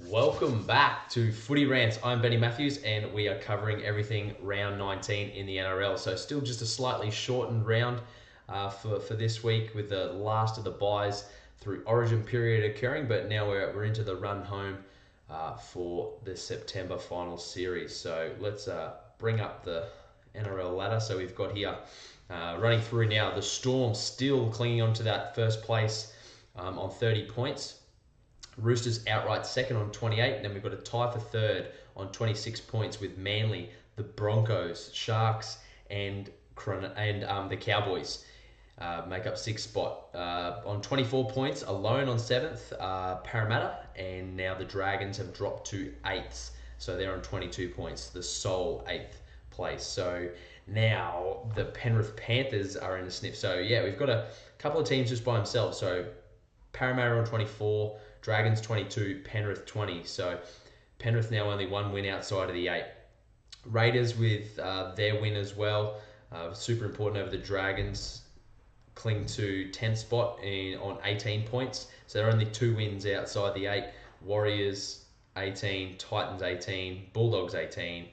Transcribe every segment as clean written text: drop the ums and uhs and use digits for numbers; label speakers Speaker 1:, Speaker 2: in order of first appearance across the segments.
Speaker 1: Welcome back to Footy Rants. I'm Benny Matthews and we are covering everything round 19 in the NRL. So still just a slightly shortened round for this week with the last of the buys through Origin period occurring, but now we're into the run home for the September final series. So let's bring up the NRL ladder. So we've got here running through now the Storm still clinging on to that first place on 30 points. Roosters outright second on 28, and then we've got a tie for third on 26 points with Manly, the Broncos, Sharks, and the Cowboys make up sixth spot. On 24 points, alone on seventh, Parramatta, and now the Dragons have dropped to eighth, so they're on 22 points, the sole eighth place. So now the Penrith Panthers are in a sniff. So yeah, we've got a couple of teams just by themselves. So Parramatta on 24, Dragons 22, Penrith 20. So Penrith now only one win outside of the 8. Raiders with their win as well, super important over the Dragons, cling to 10th spot on 18 points. So they're only 2 wins outside the 8. Warriors 18, Titans 18, Bulldogs 18.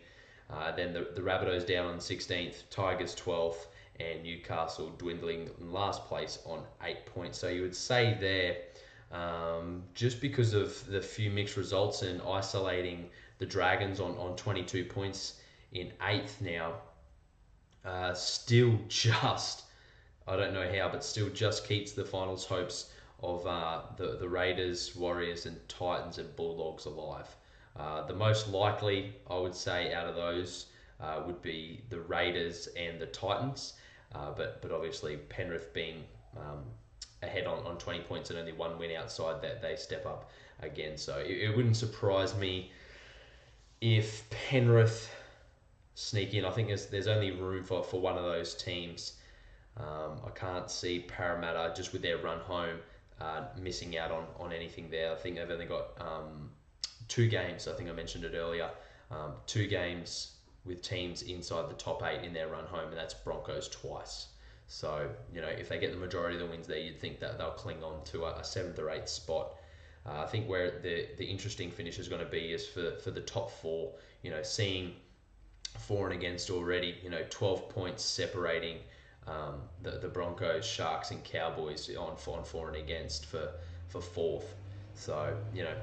Speaker 1: Then the Rabbitohs down on 16th, Tigers 12th, and Newcastle dwindling in last place on 8 points. So you would say there, just because of the few mixed results and isolating the Dragons on 22 points in 8th now, still just, I don't know how, but still just keeps the finals hopes of the Raiders, Warriors, and Titans and Bulldogs alive. The most likely, I would say, out of those would be the Raiders and the Titans, but obviously Penrith being ahead on 20 points and only 1 win outside that, they step up again. So it wouldn't surprise me if Penrith sneak in. I think there's only room for one of those teams. I can't see Parramatta, just with their run home, missing out on anything there. I think they've only got 2 games. I think I mentioned it earlier. 2 games with teams inside the top 8 in their run home, and that's Broncos twice. So, if they get the majority of the wins there, you'd think that they'll cling on to a 7th or 8th spot. I think where the interesting finish is going to be is for the top 4, seeing for and against already, 12 points separating the Broncos, Sharks, and Cowboys on for and against for 4th. So,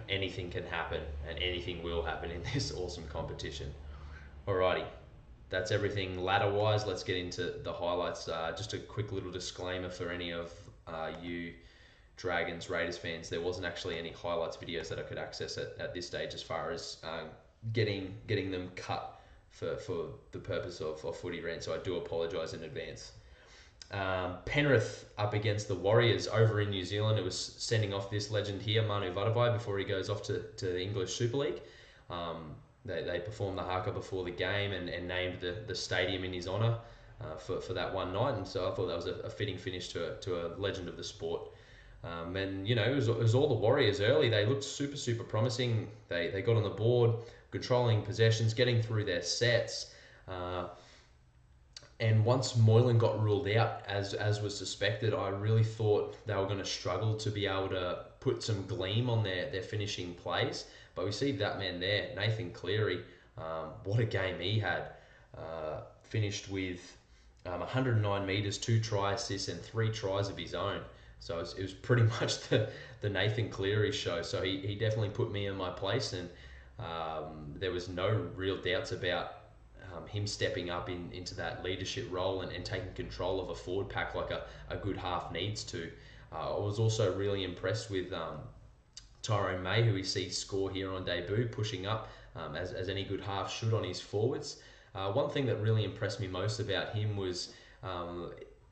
Speaker 1: anything can happen and anything will happen in this awesome competition. Alrighty. That's everything ladder-wise. Let's get into the highlights. Just a quick little disclaimer for any of you Dragons, Raiders fans. There wasn't actually any highlights videos that I could access at this stage as far as getting them cut for the purpose of Footy Rant, so I do apologise in advance. Penrith up against the Warriors over in New Zealand. It was sending off this legend here, Manu Vatuvei, before he goes off to the English Super League. They performed the haka before the game and named the stadium in his honour for that one night, and so I thought that was a fitting finish to a legend of the sport. And it was all the Warriors early. They looked super promising. They got on the board, controlling possessions, getting through their sets. And once Moylan got ruled out, as was suspected, I really thought they were going to struggle to be able to put some gleam on their finishing plays. But we see that man there, Nathan Cleary. What a game he had. Finished with 109 metres, 2 try assists, and 3 tries of his own. So it was pretty much the Nathan Cleary show. So he definitely put me in my place, and there was no real doubts about him stepping up into that leadership role and taking control of a forward pack like a good half needs to. I was also really impressed with Tyrone May, who we see score here on debut, pushing up as any good half should on his forwards. One thing that really impressed me most about him was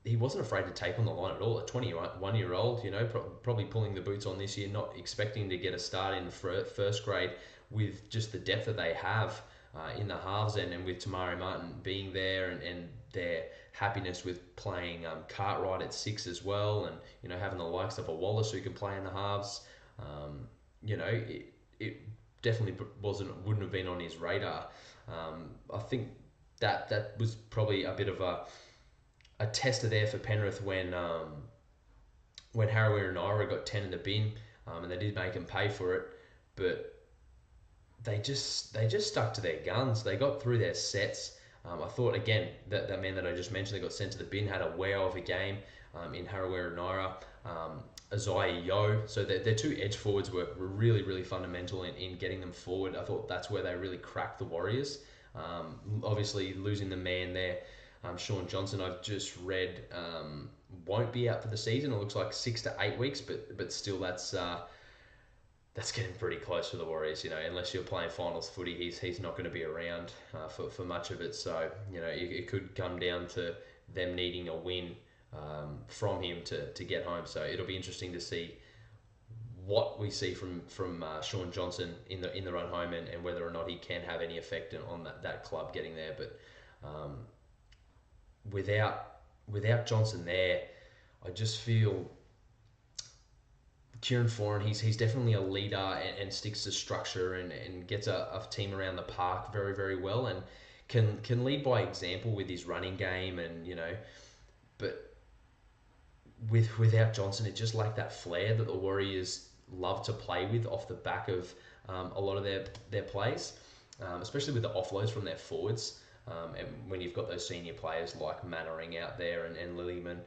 Speaker 1: he wasn't afraid to take on the line at all. A 21-year-old, probably pulling the boots on this year, not expecting to get a start in first grade with just the depth that they have in the halves and with Tamari Martin being there and their happiness with playing Cartwright at 6 as well, and having the likes of a Wallace who can play in the halves. It definitely wouldn't have been on his radar. I think that was probably a bit of a tester there for Penrith when Harawira and Ira got 10 in the bin, and they did make him pay for it. But they just stuck to their guns. They got through their sets. I thought again that man that I just mentioned, they got sent to the bin, had a wow of a game in Harawira Naira, Isaiah Yo. So their two edge forwards were really, really fundamental in getting them forward. I thought that's where they really cracked the Warriors. Obviously, losing the man there, Sean Johnson, I've just read, won't be out for the season. It looks like 6 to 8 weeks, but still, that's getting pretty close for the Warriors. Unless you're playing finals footy, he's not going to be around for much of it. So it could come down to them needing a win from him to get home. So it'll be interesting to see what we see from Sean Johnson in the run home, and whether or not he can have any effect on that club getting there. But without Johnson there, I just feel Kieran Foran, he's definitely a leader and sticks to structure and gets a team around the park very, very well, and can lead by example with his running game, and but without Johnson, it just lacked that flair that the Warriors love to play with off the back of a lot of their plays, especially with the offloads from their forwards. And when you've got those senior players like Mannering out there and Lillyman,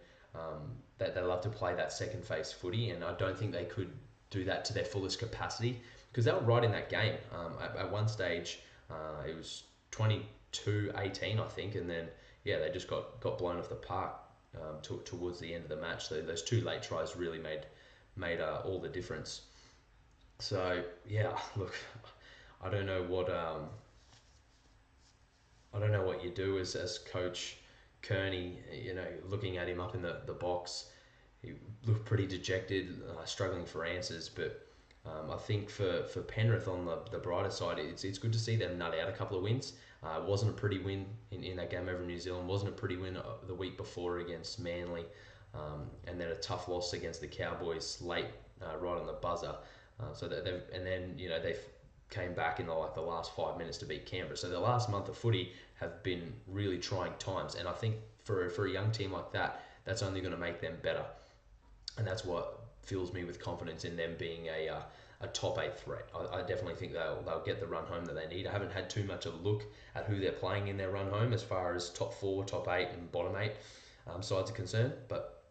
Speaker 1: that they love to play that second phase footy, and I don't think they could do that to their fullest capacity, because they were right in that game. At one stage, it was 22-18, I think, and then they just got blown off the park towards the end of the match. So those two late tries really made all the difference. So look, I don't know what you do as coach Kearney. Looking at him up in the box, he looked pretty dejected, struggling for answers. But I think for Penrith, on the brighter side, it's good to see them nut out a couple of wins. It wasn't a pretty win in that game over New Zealand. Wasn't a pretty win the week before against Manly, and then a tough loss against the Cowboys late, right on the buzzer. So that they've came back in the last 5 minutes to beat Canberra. So the last month of footy have been really trying times, and I think for a young team like that, that's only going to make them better, and that's what fills me with confidence in them being a top 8 threat. I definitely think they'll get the run home that they need. I haven't had too much of a look at who they're playing in their run home as far as top 4, top 8, and bottom 8 sides are concerned, but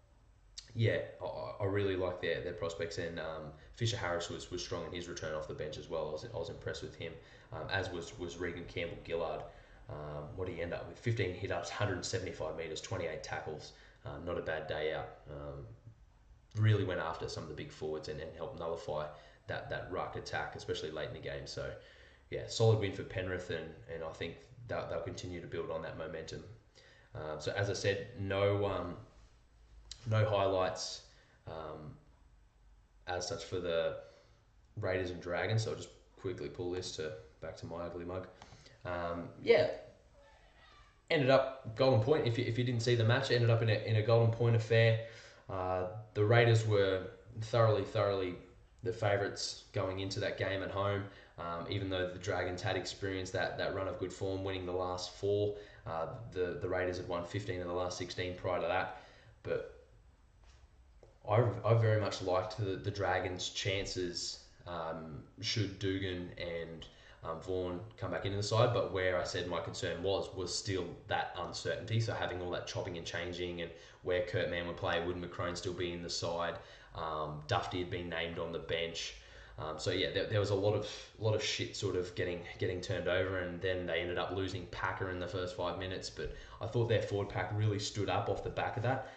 Speaker 1: I really like their prospects, and Fisher Harris was strong in his return off the bench as well. I was impressed with him, as was Regan Campbell-Gillard. What did he end up with? 15 hit-ups, 175 metres, 28 tackles. Not a bad day out. Really went after some of the big forwards and helped nullify that ruck attack, especially late in the game. So, solid win for Penrith, and I think they'll continue to build on that momentum. So, as I said, no highlights as such for the Raiders and Dragons. So I'll just quickly pull this back to my ugly mug. Ended up Golden Point. If you didn't see the match, ended up in a Golden Point affair. The Raiders were thoroughly the favourites going into that game at home, even though the Dragons had experienced that run of good form, winning the last 4. The Raiders had won 15 of the last 16 prior to that. But I very much liked the Dragons' chances should Dugan and Vaughan come back into the side, but where I said my concern was still that uncertainty. So having all that chopping and changing, and where Kurt Mann would play, would McCrone still be in the side? Dufty had been named on the bench. There was a lot of shit sort of getting turned over, and then they ended up losing Packer in the first 5 minutes. But I thought their forward pack really stood up off the back of that.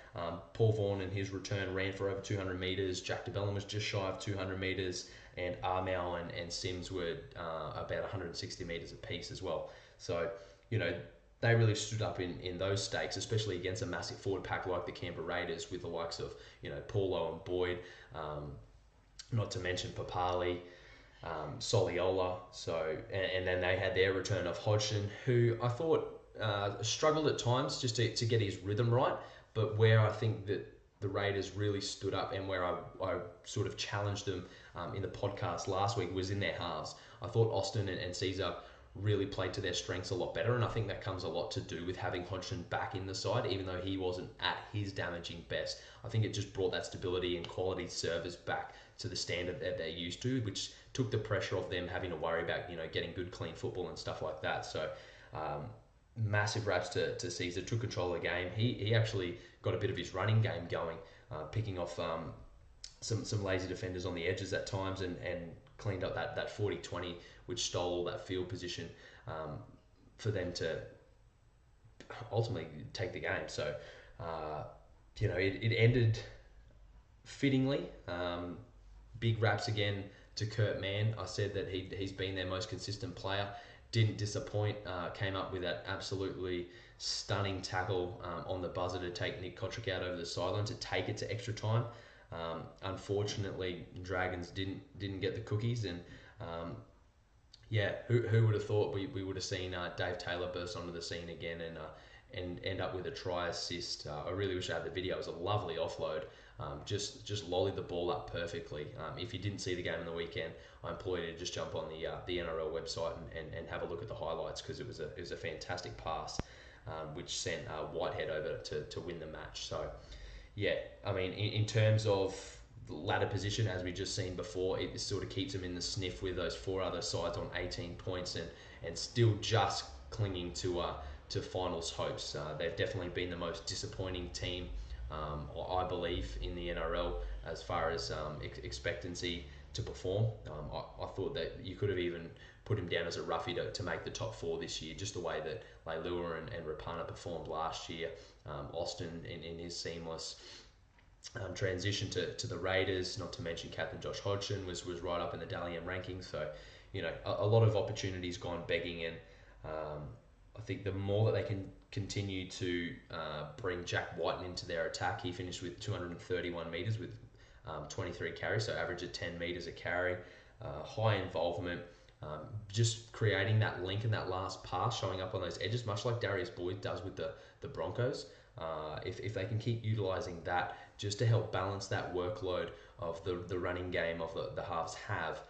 Speaker 1: Paul Vaughan in his return ran for over 200 metres. Jack DeBellin was just shy of 200 metres, and Armel and Sims were about 160 metres apiece as well. So they really stood up in those stakes, especially against a massive forward pack like the Canberra Raiders, with the likes of Paulo and Boyd. Not to mention Papali, Soliola. So, and then they had their return of Hodgson, who I thought struggled at times just to get his rhythm right. But where I think that the Raiders really stood up, and where I sort of challenged them in the podcast last week, was in their halves. I thought Austin and Caesar really played to their strengths a lot better, and I think that comes a lot to do with having Hodgson back in the side, even though he wasn't at his damaging best. I think it just brought that stability and quality servers back to the standard that they're used to, which took the pressure off them having to worry about getting good clean football and stuff like that. So massive raps to Caesar, took control of the game. He actually got a bit of his running game going, picking off some lazy defenders on the edges at times, and cleaned up that 40-20, which stole all that field position for them to ultimately take the game. So it ended fittingly. Big raps again to Kurt Mann. I said that he's been their most consistent player. Didn't disappoint. Came up with that absolutely stunning tackle on the buzzer to take Nick Kotrick out over the sideline to take it to extra time. Unfortunately, Dragons didn't get the cookies, and who would have thought we would have seen Dave Taylor burst onto the scene again and end up with a try assist. I really wish I had the video. It was a lovely offload. Just lollied the ball up perfectly. If you didn't see the game on the weekend, I implore you to just jump on the NRL website and have a look at the highlights, because it was a fantastic pass, which sent Whitehead over to win the match. So yeah, I mean, in terms of the ladder position, as we just seen before, it sort of keeps them in the sniff with those four other sides on 18 points and still just clinging to finals hopes. They've definitely been the most disappointing team, I believe, in the NRL as far as expectancy to perform. I thought that you could have even put him down as a roughie to make the top four this year, just the way that Leilua and Rapana performed last year. Austin in his seamless transition to the Raiders, not to mention Captain Josh Hodgson was right up in the Dally M rankings. So, a lot of opportunities gone begging, and I think the more that they can continue to bring Jack Whiten into their attack. He finished with 231 metres with 23 carries, so average of 10 metres a carry. High involvement, just creating that link in that last pass, showing up on those edges, much like Darius Boyd does with the Broncos. If they can keep utilising that just to help balance that workload of the running game of the halves have,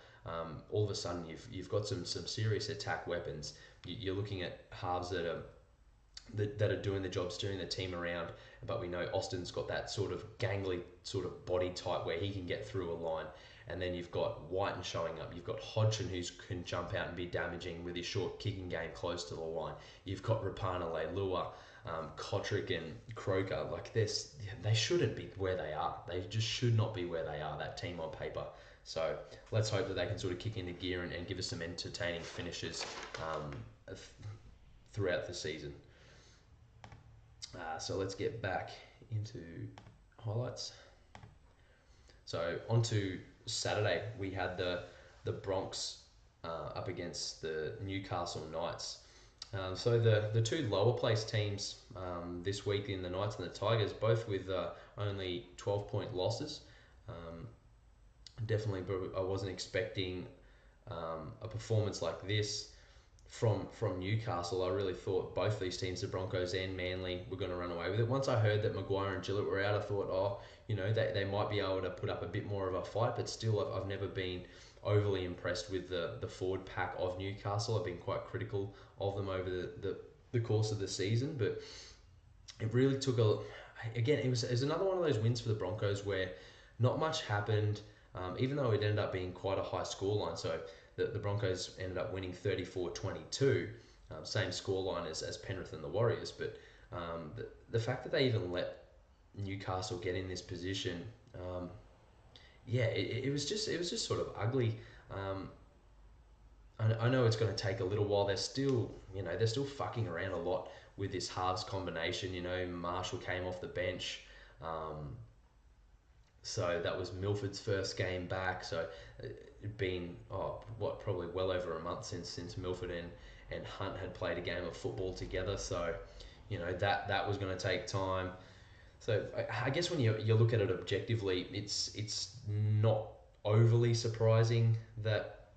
Speaker 1: all of a sudden you've got some serious attack weapons. You're looking at halves that are doing the job, steering the team around, but we know Austin's got that sort of gangly sort of body type where he can get through a line. And then you've got Whiten showing up. You've got Hodgson, who can jump out and be damaging with his short kicking game close to the line. You've got Rapana, Leilua, Kotrick and Croker. Like this, they shouldn't be where they are. They just should not be where they are, that team on paper. So let's hope that they can sort of kick into gear and give us some entertaining finishes throughout the season. So let's get back into highlights. So on to Saturday, we had the Bronx up against the Newcastle Knights. So the two lower place teams this week in the Knights and the Tigers, both with only 12-point losses. Definitely, I wasn't expecting a performance like this from Newcastle. I really thought both these teams, the Broncos and Manly, were going to run away with it. Once I heard that Maguire and Gillett were out, I thought, they might be able to put up a bit more of a fight, but still I've never been overly impressed with the forward pack of Newcastle. I've been quite critical of them over the course of the season, but it really took it was another one of those wins for the Broncos where not much happened, even though it ended up being quite a high scoreline. So the Broncos ended up winning 34-22, same scoreline as Penrith and the Warriors, but the fact that they even let Newcastle get in this position, it was just sort of ugly. I know it's going to take a little while. They're still fucking around a lot with this halves combination. Marshall came off the bench, so that was Milford's first game back. So it'd been probably well over a month since Milford and Hunt had played a game of football together. So that was going to take time. So I guess when you look at it objectively, it's not overly surprising that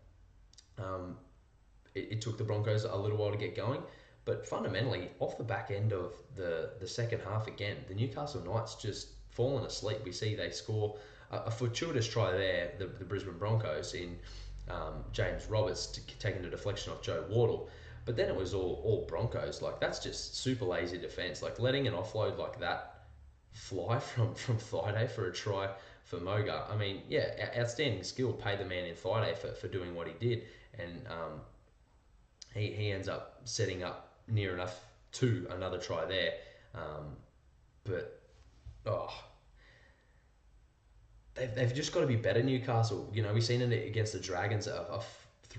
Speaker 1: it took the Broncos a little while to get going. But fundamentally, off the back end of the second half again, the Newcastle Knights just fallen asleep. We see they score a fortuitous try there, the Brisbane Broncos, in James Roberts taking the deflection off Joe Wardle. But then it was all Broncos. Like, that's just super lazy defence. Like, letting an offload like that fly from Friday for a try for Moga. I mean, yeah, outstanding skill. Pay the man in Friday for doing what he did, and he ends up setting up near enough to another try there. But oh, they've just got to be better, Newcastle. You know, we've seen it against the Dragons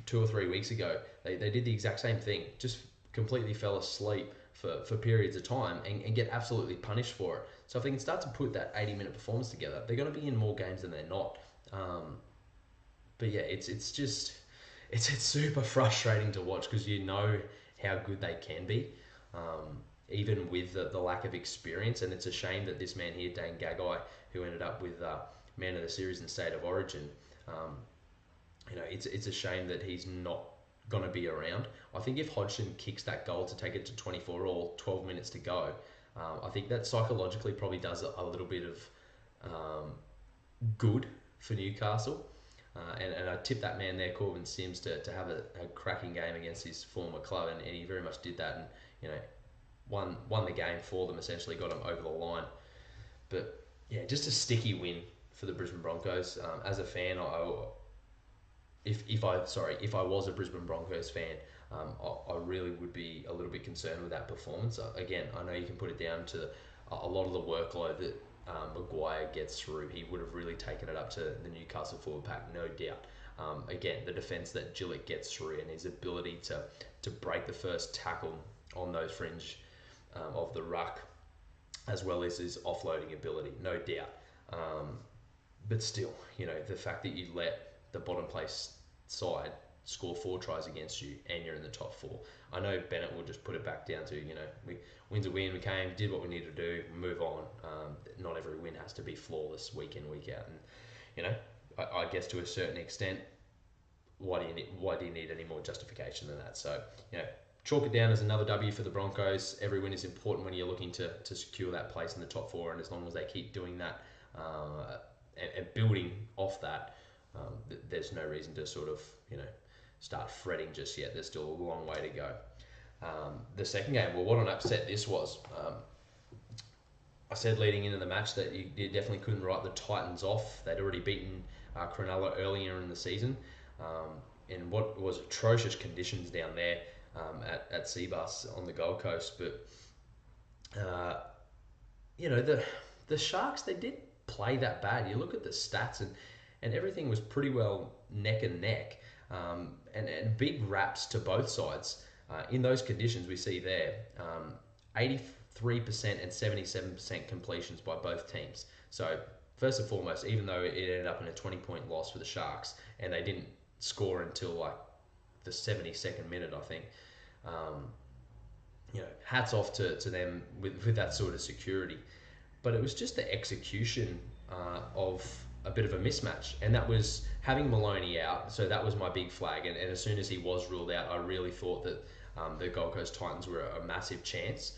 Speaker 1: 2 or 3 weeks ago. They did the exact same thing, just completely fell asleep for periods of time and get absolutely punished for it. So if they can start to put that 80-minute performance together, they're going to be in more games than they're not. But yeah, it's super frustrating to watch because you know how good they can be, even with the lack of experience. And it's a shame that this man here, Dane Gagai, who ended up with Man of the Series in State of Origin, it's a shame that he's not going to be around. I think if Hodgson kicks that goal to take it to 24 or 12 minutes to go, I think that psychologically probably does a little bit of good for Newcastle. And I tip that man there, Corbin Sims, to have a cracking game against his former club, and he very much did that, and won the game for them, essentially got them over the line. But yeah, just a sticky win for the Brisbane Broncos. As a fan, if I was a Brisbane Broncos fan, I really would be a little bit concerned with that performance. Again, I know you can put it down to a lot of the workload that Maguire gets through. He would have really taken it up to the Newcastle forward pack, no doubt. Again, the defence that Gillett gets through and his ability to break the first tackle on those fringe of the ruck, as well as his offloading ability, no doubt. But still, the fact that you let the bottom place side score 4 tries against you and you're in the top 4. I know Bennett will just put it back down to, win's a win, we came, did what we needed to do, move on. Not every win has to be flawless week in, week out. And, I guess to a certain extent, why do you need any more justification than that? So, chalk it down as another W for the Broncos. Every win is important when you're looking to secure that place in the top 4, and as long as they keep doing that and building off that, there's no reason to sort of, start fretting just yet. There's still a long way to go. The second game, well, what an upset this was. I said leading into the match that you definitely couldn't write the Titans off. They'd already beaten Cronulla earlier in the season in what was atrocious conditions down there at Seabus on the Gold Coast. But, the Sharks, they did play that bad. You look at the stats and everything was pretty well neck and neck. And big raps to both sides. In those conditions we see there, 83% and 77% completions by both teams. So first and foremost, even though it ended up in a 20-point loss for the Sharks, and they didn't score until like the 72nd minute, I think, hats off to them with that sort of security. But it was just the execution of a bit of a mismatch, and that was having Maloney out. So that was my big flag, and as soon as he was ruled out, I really thought that the Gold Coast Titans were a massive chance.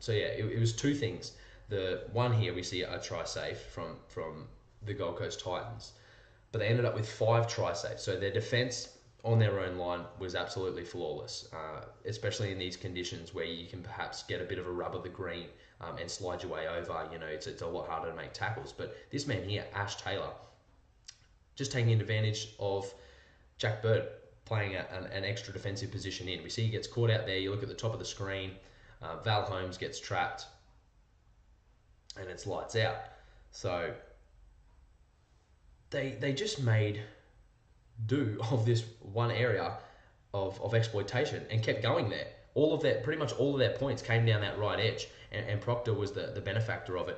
Speaker 1: It was two things. The one here, we see a try save from the Gold Coast Titans, but they ended up with 5 try saves. So their defence on their own line was absolutely flawless, especially in these conditions where you can perhaps get a bit of a rub of the green and slide your way over. It's a lot harder to make tackles. But this man here, Ash Taylor, just taking advantage of Jack Bird playing an extra defensive position in. We see he gets caught out there. You look at the top of the screen, Val Holmes gets trapped, and it's lights out. So they just made do of this one area of exploitation and kept going there. Pretty much all of their points came down that right edge, and Proctor was the benefactor of it.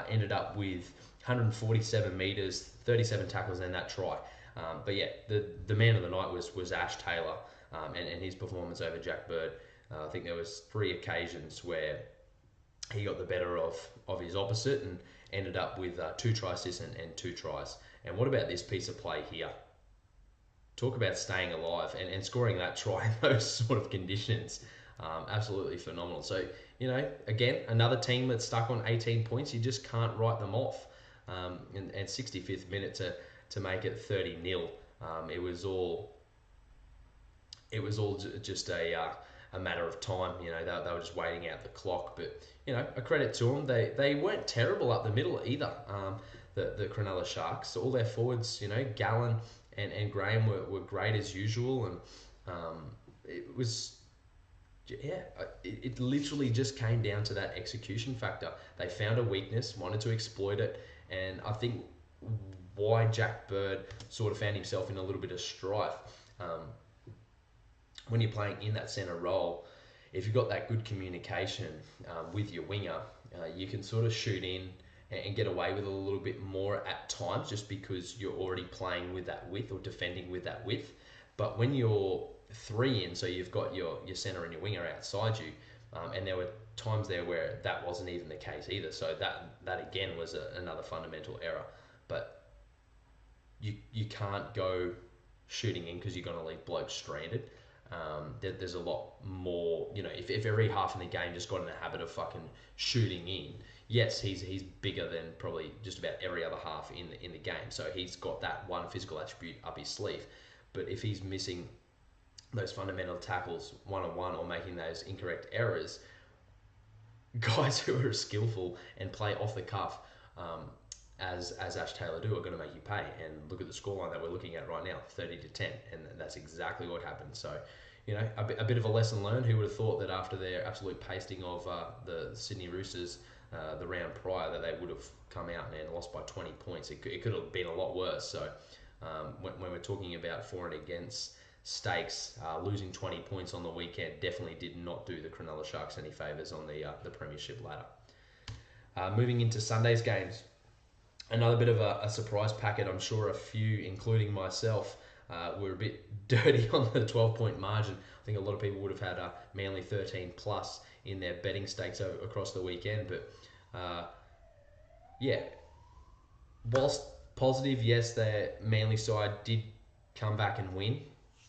Speaker 1: Ended up with 147 metres, 37 tackles, and that try. But yeah, the man of the night was Ash Taylor, and his performance over Jack Bird. I think there was 3 occasions where he got the better of his opposite and ended up with 2 try assists and 2 tries. And what about this piece of play here? Talk about staying alive and scoring that try in those sort of conditions. Absolutely phenomenal. So, again, another team that's stuck on 18 points. You just can't write them off. And 65th minute to make it 30-0. It was all just a matter of time. They were just waiting out the clock. But, a credit to them. They weren't terrible up the middle either. the Cronulla Sharks. All their forwards, Gallen and Graham were great as usual, and it was. Yeah, it literally just came down to that execution factor. They found a weakness, wanted to exploit it, and I think why Jack Bird sort of found himself in a little bit of strife. When you're playing in that centre role, if you've got that good communication with your winger, you can sort of shoot in and get away with it a little bit more at times, just because you're already playing with that width or defending with that width. But when you're three in, so you've got your centre and your winger outside you, and there were times there where that wasn't even the case either. So that again was another fundamental error. But you can't go shooting in because you're going to leave blokes stranded. There's a lot more, if every half in the game just got in the habit of fucking shooting in, yes, he's bigger than probably just about every other half in the game. So he's got that one physical attribute up his sleeve. But if he's missing those fundamental tackles one-on-one or making those incorrect errors, guys who are skillful and play off the cuff, as Ash Taylor do, are going to make you pay. And look at the scoreline that we're looking at right now, 30-10, and that's exactly what happened. So, a bit of a lesson learned. Who would have thought that after their absolute pasting of the Sydney Roosters the round prior, that they would have come out and lost by 20 points? It could have been a lot worse. So when we're talking about for and against stakes, losing 20 points on the weekend definitely did not do the Cronulla Sharks any favours on the premiership ladder. Moving into Sunday's games, another bit of a surprise packet. I'm sure a few, including myself, were a bit dirty on the 12-point margin. I think a lot of people would have had Manly 13 plus in their betting stakes across the weekend. But whilst positive, yes, their Manly side did come back and win.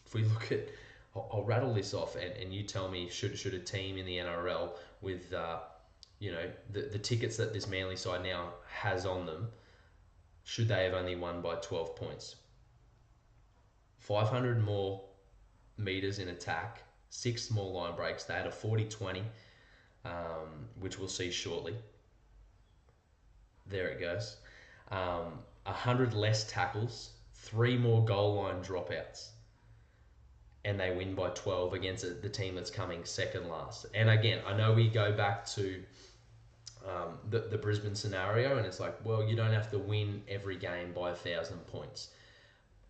Speaker 1: If we look at, I'll rattle this off, and you tell me, should a team in the NRL with the tickets that this Manly side now has on them, should they have only won by 12 points? 500 more metres in attack, 6 small line breaks. They had a 40-20, which we'll see shortly. There it goes. 100 less tackles, 3 more goal line dropouts, and they win by 12 against the team that's coming second last. And again, I know we go back to the Brisbane scenario, and it's like, well, you don't have to win every game by 1,000 points.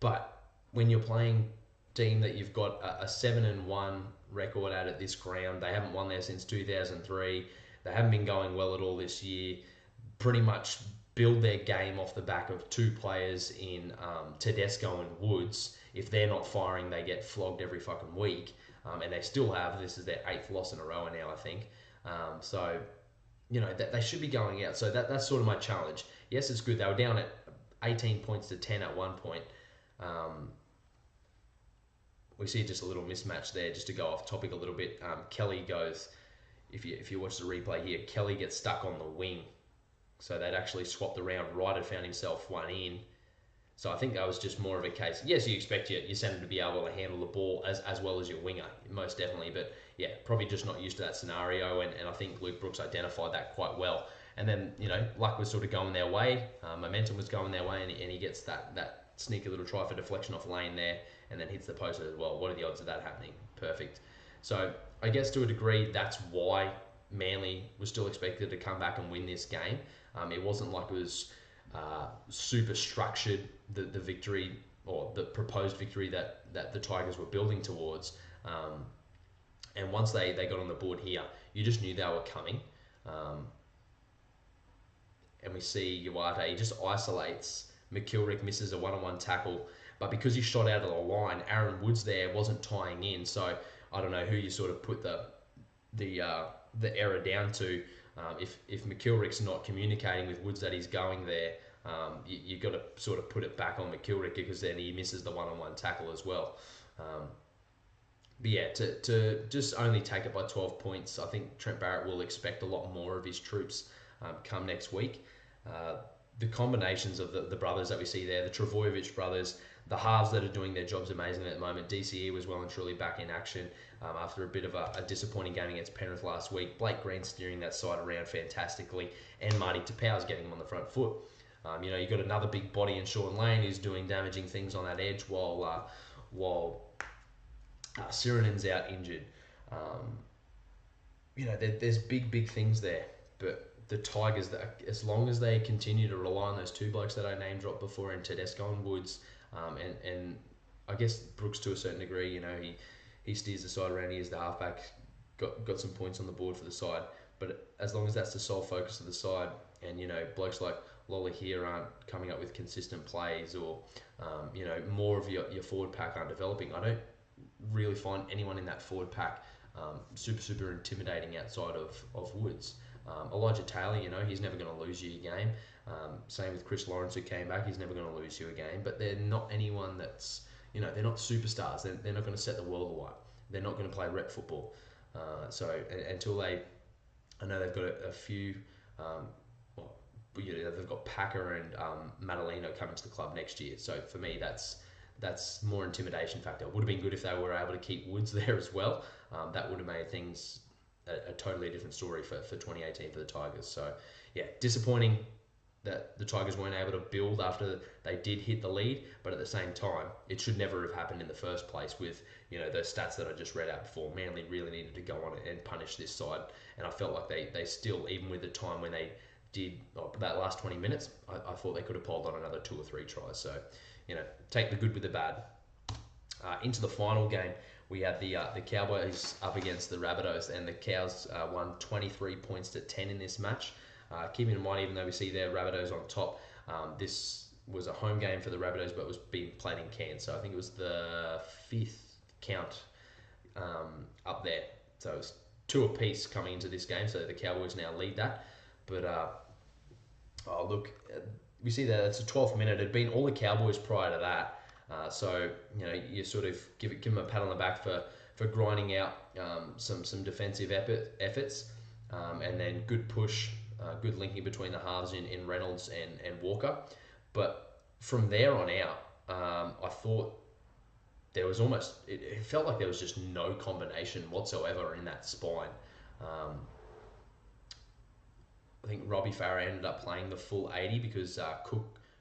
Speaker 1: But when you're playing a team that you've got a 7-1 record at this ground, they haven't won there since 2003, they haven't been going well at all this year, pretty much build their game off the back of 2 players in Tedesco and Woods. If they're not firing, they get flogged every fucking week. And they still have. This is their 8th loss in a row now, I think. So, they should be going out. So that's sort of my challenge. Yes, it's good. They were down at 18 points to 10 at one point. We see just a little mismatch there, just to go off topic a little bit. Kelly goes, if you watch the replay here, Kelly gets stuck on the wing. So they'd actually swapped around. Ryder found himself one in. So I think that was just more of a case. Yes, you expect your centre to be able to handle the ball as well as your winger, most definitely. But yeah, probably just not used to that scenario. And I think Luke Brooks identified that quite well. And then, luck was sort of going their way. Momentum was going their way. And he gets that sneaky little try for deflection off lane there. And then hits the post as well. What are the odds of that happening? Perfect. So I guess to a degree, that's why Manly was still expected to come back and win this game. It wasn't like it was super structured, the victory or the proposed victory that the Tigers were building towards. And once they got on the board here, you just knew they were coming. And we see Uwate, he just isolates. McKilrick misses a one-on-one tackle. But because he shot out of the line, Aaron Woods there wasn't tying in. So I don't know who you sort of put the error down to. If McKilrick's not communicating with Woods that he's going there, you've got to sort of put it back on McKilrick, because then he misses the one-on-one tackle as well. But yeah, to just only take it by 12 points, I think Trent Barrett will expect a lot more of his troops come next week. The combinations of the brothers that we see there, the Travojevic brothers, the halves that are doing their jobs amazingly at the moment. DCE was well and truly back in action after a bit of a disappointing game against Penrith last week. Blake Green steering that side around fantastically, and Marty Tapau's getting him on the front foot. You've got another big body in Sean Lane who's doing damaging things on that edge while Sirenen's out injured. There's big things there. But the Tigers, as long as they continue to rely on those two blokes that I name dropped before, in Tedesco and Woods, and I guess Brooks to a certain degree, he steers the side around. He is the halfback, got some points on the board for the side. But as long as that's the sole focus of the side, and blokes like Lola here aren't coming up with consistent plays, or more of your forward pack aren't developing, I don't really find anyone in that forward pack super intimidating outside of Woods. Elijah Taylor, he's never going to lose you a game. Same with Chris Lawrence, who came back. He's never going to lose you a game. But they're not anyone that's, they're not superstars. They're not going to set the world alight. They're not going to play rep football. Until I know they've got a few. They've got Packer and Madalino coming to the club next year. So for me, that's more intimidation factor. It would have been good if they were able to keep Woods there as well. That would have made things a totally different story for 2018 for the Tigers. So yeah, disappointing that the Tigers weren't able to build after they did hit the lead, but at the same time, it should never have happened in the first place with, those stats that I just read out before. Manly really needed to go on and punish this side, and I felt like they still, even with the time when they did, that last 20 minutes, I thought they could have pulled on another 2 or 3 tries. So, take the good with the bad. Into the final game, we had the Cowboys up against the Rabbitohs, and the Cows won 23 points to 10 in this match. Keeping in mind, even though we see their Rabbitohs on top, this was a home game for the Rabbitohs, but was being played in Cairns. So I think it was the 5th count up there. So it was 2 apiece coming into this game. So the Cowboys now lead that. But we see that it's the 12th minute. It had been all the Cowboys prior to that. So you sort of give them a pat on the back for grinding out some defensive efforts, and then good push, good linking between the halves in Reynolds and Walker. But from there on out, I thought there was it felt like there was just no combination whatsoever in that spine. I think Robbie Farah ended up playing the full 80 because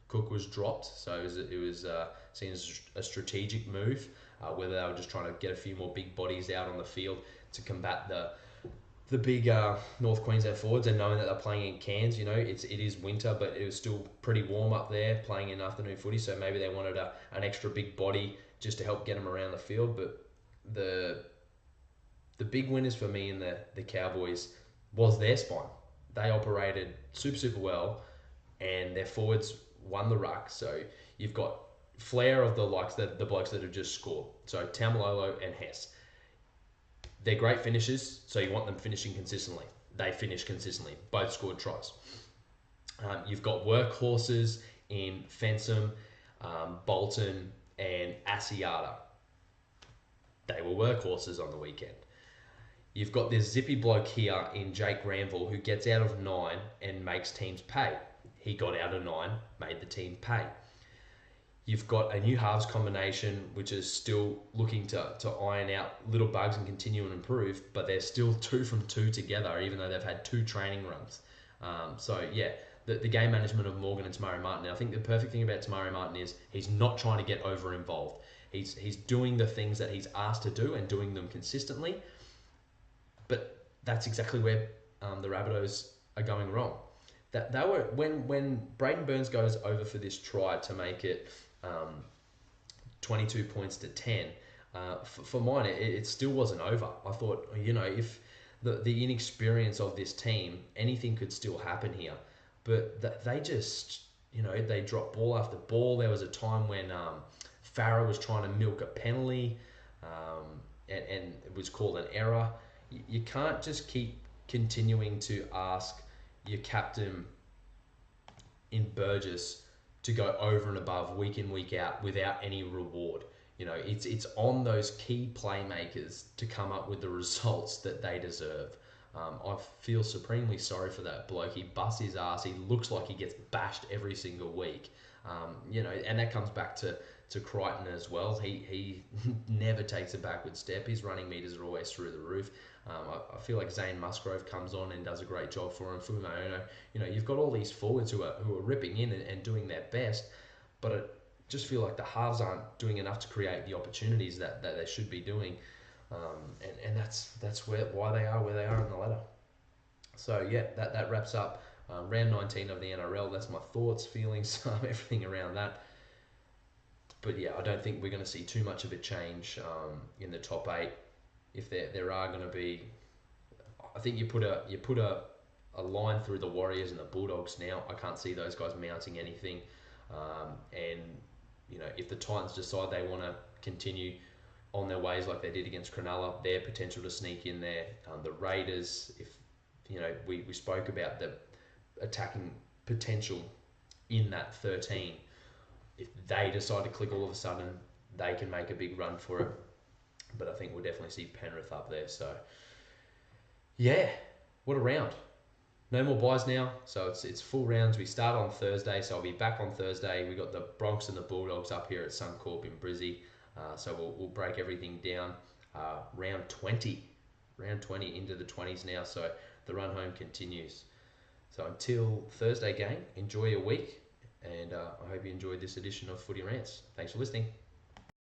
Speaker 1: Cook was dropped, so it was seen as a strategic move, whether they were just trying to get a few more big bodies out on the field to combat the big North Queensland forwards, and knowing that they're playing in Cairns. It is winter, but it was still pretty warm up there playing in afternoon footy, so maybe they wanted an extra big body just to help get them around the field. But the big winners for me in the Cowboys was their spine. They operated super well, and their forwards won the ruck. So you've got flair of the blokes that have just scored. So Taumalolo and Hess. They're great finishers, so you want them finishing consistently. They finished consistently. Both scored tries. You've got workhorses in Fensom, Bolton, and Asiata. They were workhorses on the weekend. You've got this zippy bloke here in Jake Granville who gets out of 9 and makes teams pay. He got out of 9, made the team pay. You've got a new halves combination, which is still looking to iron out little bugs and continue and improve, but they're still 2 from 2 together, even though they've had 2 training runs. The game management of Morgan and Tamari Martin. And I think the perfect thing about Tamari Martin is he's not trying to get over involved. He's doing the things that he's asked to do and doing them consistently. But that's exactly where the Rabbitohs are going wrong. That they were when Braden Burns goes over for this try to make it 22 points to 10. For mine, it still wasn't over. I thought, if the inexperience of this team, anything could still happen here. But they just, they dropped ball after ball. There was a time when Farah was trying to milk a penalty, and it was called an error. You can't just keep continuing to ask your captain in Burgess to go over and above week in, week out without any reward. It's on those key playmakers to come up with the results that they deserve. I feel supremely sorry for that bloke. He busts his ass. He looks like he gets bashed every single week. And that comes back to to Crichton as well. He never takes a backward step. His running meters are always through the roof. I feel like Zane Musgrove comes on and does a great job for him. Fumaono, you've got all these forwards who are ripping in and doing their best, but I just feel like the halves aren't doing enough to create the opportunities that they should be doing, and that's why they are where they are in the ladder. So yeah, that wraps up round 19 of the NRL. That's my thoughts, feelings, everything around that. But yeah, I don't think we're going to see too much of a change in the top 8. If there are going to be, I think you put a line through the Warriors and the Bulldogs now. I can't see those guys mounting anything. And if the Titans decide they want to continue on their ways like they did against Cronulla, their potential to sneak in there. The Raiders, if we spoke about the attacking potential in that 13. If they decide to click all of a sudden, they can make a big run for it. But I think we'll definitely see Penrith up there. So, yeah, what a round. No more buys now, so it's full rounds. We start on Thursday, so I'll be back on Thursday. We got the Broncos and the Bulldogs up here at Suncorp in Brizzy. So we'll break everything down. Round 20 into the 20s now, so the run home continues. So until Thursday, gang, enjoy your week. And I hope you enjoyed this edition of Footy Rants. Thanks for listening.